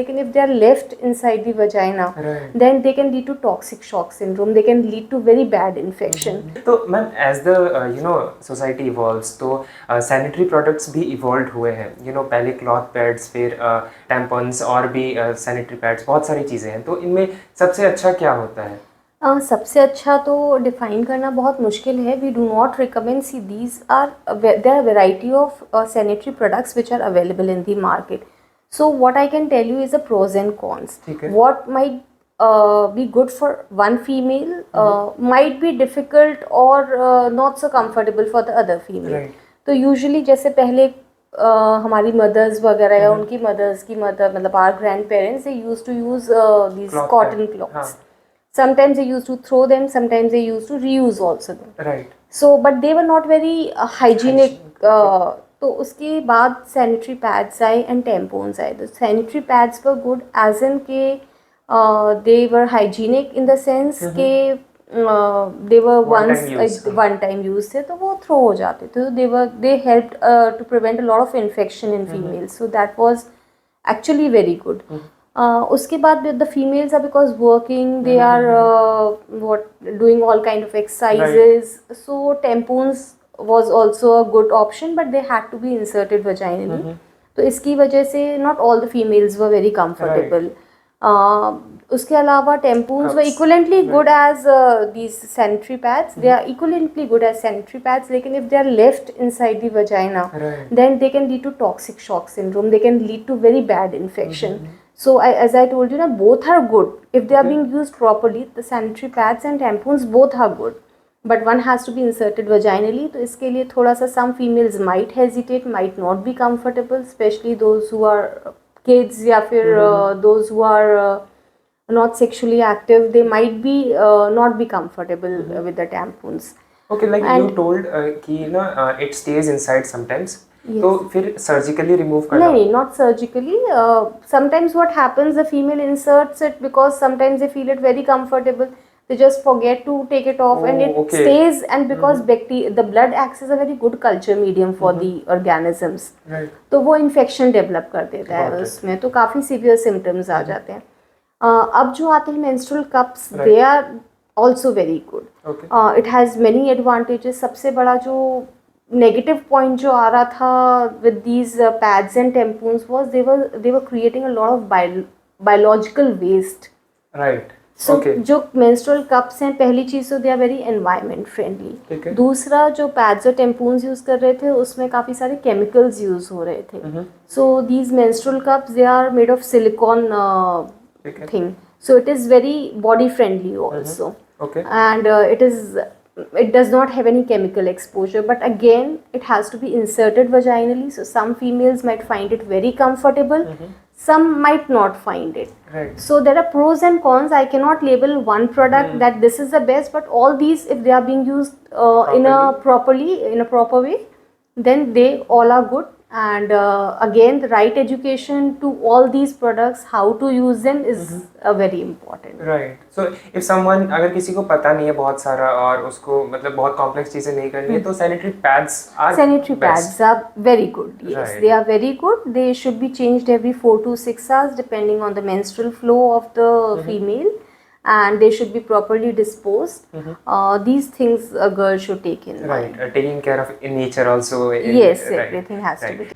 Lekin if they are left inside the vagina, then they can lead to toxic shock syndrome. They can lead to very bad infection. तो ma'am as the society evolves तो sanitary products भी evolve हुए हैं पहले cloth pads फिर टैम्पन्स और भी sanitary pads बहुत सारी चीज़ें हैं तो इनमें सबसे अच्छा क्या होता है? सबसे अच्छा तो डिफाइन करना बहुत मुश्किल है. We do not recommend. See these are there are variety of sanitary products which are available in the market. So what I can tell you is the pros and cons. What might be good for one female might be difficult or not so comfortable for the other female. तो usually जैसे पहले हमारी mothers वगैरह या उनकी mothers की mother मतलब our grandparents, they used to use these cotton cloths. Sometimes they used to throw them, sometimes they used to reuse also them. Right. So but they were not very hygienic. तो उसके बाद sanitary pads आए and tampons आए. तो sanitary pads were good as in के they were hygienic in the sense के they were one time use थे तो वो थ्रो हो जाते थे. तो they helped to prevent a lot of infection in females. So that was actually very good. उसके बाद the females are because working, they are doing all kind of exercises. So टेम्पोन्स was also a good option, but they had to be inserted vaginally. तो इसकी वजह से not all the females were very comfortable. उसके अलावा tampons were equivalently good as these sanitary pads. They are equivalently good as sanitary pads. लेकिन if they are left inside the vagina, then they can lead to toxic shock syndrome. They can lead to very bad infection. So as I told you, both are good if they are being used properly. The sanitary pads and tampons both are good. But one has to be inserted vaginally. तो इसके लिए थोड़ा सा some females might hesitate, might not be comfortable, especially those who are kids या फिर those who are not sexually active. They might be not be comfortable with the tampons. Okay, like you told कि it stays inside sometimes. Yes. तो फिर surgically remove करना? नहीं, not surgically. Sometimes what happens, the female inserts it because sometimes they feel it very comfortable. They just forget to take it off and it stays, and because the blood acts as a very good culture medium for the organisms. Right. तो वो infection develop कर देता है उसमें. तो काफ़ी severe symptoms आ जाते हैं. अब जो आते हैं menstrual cups, they are also very good. It has many advantages. सबसे बड़ा जो negative point जो आ रहा था with these pads and tampons was they were creating a lot of biological waste. Right. So, जो menstrual cups हैं, पहली चीज़ तो they are very environment friendly. दूसरा जो pads और tampons यूज़ कर रहे थे उसमें काफ़ी सारे chemicals यूज़ हो रहे थे. So these menstrual cups, they are made of silicone thing. So it is very body friendly also. And it does not have any chemical exposure, but again it has to be inserted vaginally. So some females might find it very comfortable. Some might not find it. Right. So there are pros and cons. I cannot label one product that this is the best, but all these, if they are being used in a proper way, then they all are good. And again, the right education to all these products, how to use them is very important. Right. So if someone, अगर किसी को पता नहीं है बहुत सारा और उसको मतलब बहुत कॉम्प्लेक्स चीजें नहीं करनी है तो sanitary pads are very good. Yes, they are very good. They should be changed every 4 to 6 hours depending on the menstrual flow of the female, and they should be properly disposed. These things a girl should take in mind. Taking care of in nature also. Yes, everything has to be.